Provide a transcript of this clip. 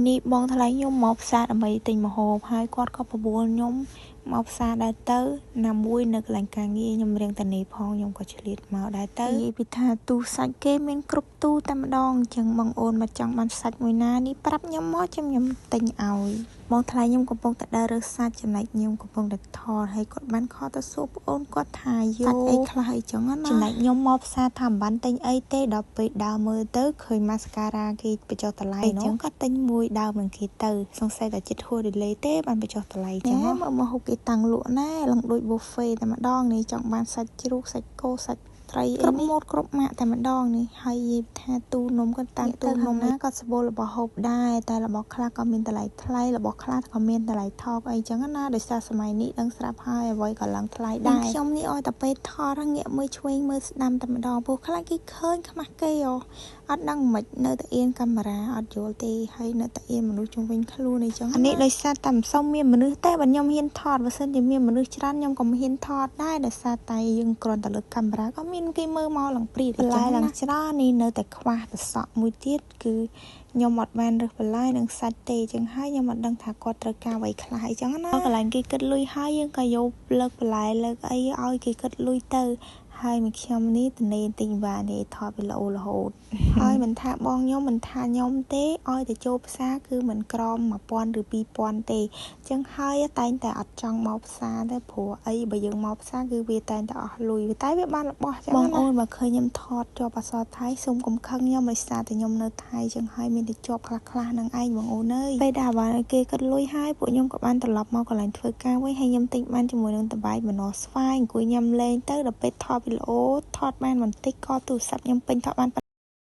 នេះបងថ្លៃខ្ញុំមកផ្សារដើម្បីទិញម្ហូបហើយគាត់ក៏ប្របួលខ្ញុំមកផ្សារដែរទៅណាមួយនៅកន្លែងការងារខ្ញុំរៀងតានីផងខ្ញុំក៏ឆ្លៀតមកដែរទៅនិយាយពីថាទូសាច់គេមានគ្រប់ទូតែម្ដងអញ្ចឹងបងអូនមកចង់បានសាច់មួយណានេះប្រាប់ខ្ញុំមកខ្ញុំទិញឲ្យបងថ្លៃខ្ញុំកំពុងតែដើររើសសាច់ចំណែកខ្ញុំកំពុងតែថតហើយគាត់បានខលទៅសួរប្អូនគាត់ថាយកសាច់អីខ្លះអីចឹងណាចំណែកខ្ញុំមកផ្សារថាមិនបានទិញអីទេដល់ពេលដើរមើលទៅឃើញម៉ាស្ការ៉ាគេបញ្ចុះតម្លៃអញ្ចឹងក៏ទិញមួយដើមនឹងគេទៅសង្ស័យតែចិត្តហួរឌីលេទេបានបញ្ចុះតម្លៃចឹងមើលមកហូបគេតាំងលក់ណាឡើងដូច buffet តែម្ដងនេះចង់បានសាច់ជ្រូកសាច់គោសាច់ត្រីអីនេះគ្រប់ម៉ាក់តែម្ដងនេះហើយនិយាយថាទូនំក៏តាមទូនំណាក៏ស្បូលរបស់ហូបដែរតែរបស់ខ្លះក៏មានតម្លៃថ្លៃរបស់ខ្លះក៏មានតម្លៃថោកអីចឹងណាដោយសារសម័យនេះដឹងស្រាប់ហើយអ្វីក៏ឡើងថ្លៃដែរខ្ញុំនេះឲ្យតែពេលថតងាកមើលឆ្វេងមើលស្ដាំតែម្ដងពួកខ្លះគេឃើញខ្មាស់គេអត់ដឹងមិននៅតែអៀនកាមេរ៉ាអត់យល់ទេហើយនៅតែអៀនមនុស្សជុំវិញខ្លួនអីចឹងអានេះដោយសារតែមិនសូវមានមនុស្សទេបើខ្ញុំហ៊ានថតបើសិនជាមានមនុស្សច្រើនខ្ញុំក៏មិនហ៊ានថតដែរដោយសារតែយើងគ្រាន់តែលើកកាមេរ៉ាក៏មានគេមើលមកឡើងព្រាតបន្លែឡើងច្រើននេះនៅតែខ្វះតែសក់មួយទៀតគឺខ្ញុំអត់បានរើសបន្លែនឹងសាច់ទេចឹងហើយខ្ញុំអត់ដឹងថាគាត់ត្រូវការអ្វីខ្លះអីចឹងណាកន្លែងគេគិតលុយហើយយើងក៏យកលើកបន្លែលើកអីឲ្យគេគិតលុយទៅហើយមកខ្ញុំនេះទនេទិញបានទេថតវីដេអូរហូតហើយមិនថាបងខ្ញុំមិនថាខ្ញុំទេឲ្យទៅចូលផ្សារគឺមិនក្រម1000ឬ2000ទេចឹងហើយតែងតែអត់ចង់មកផ្សារទេព្រោះអីបើយើងមកផ្សារគឺវាតែងតែអស់លុយតែវាបានរបស់ចឹងបងអូនបើឃើញខ្ញុំថតជាប់អក្សរថៃសូមកុំខឹងខ្ញុំដោយសារតែខ្ញុំនៅថៃចឹងហើយមានតែជាប់ខ្លះនឹងឯងបងអូនអើយពេលដែលបើគេគិតលុយហើយពួកខ្ញុំក៏បានត្រឡប់មកកន្លែងធ្វើការវិញហើយខ្ញុំទិញបានជាមួយនឹងតបាយម្នាស់ស្វាយអង្គុយញ៉ាំលេងទៅដល់ពេលថតវីដេអូថតបានបន្តិចក៏ទូរស័ព្ទខ្ញុំពេញថតបាន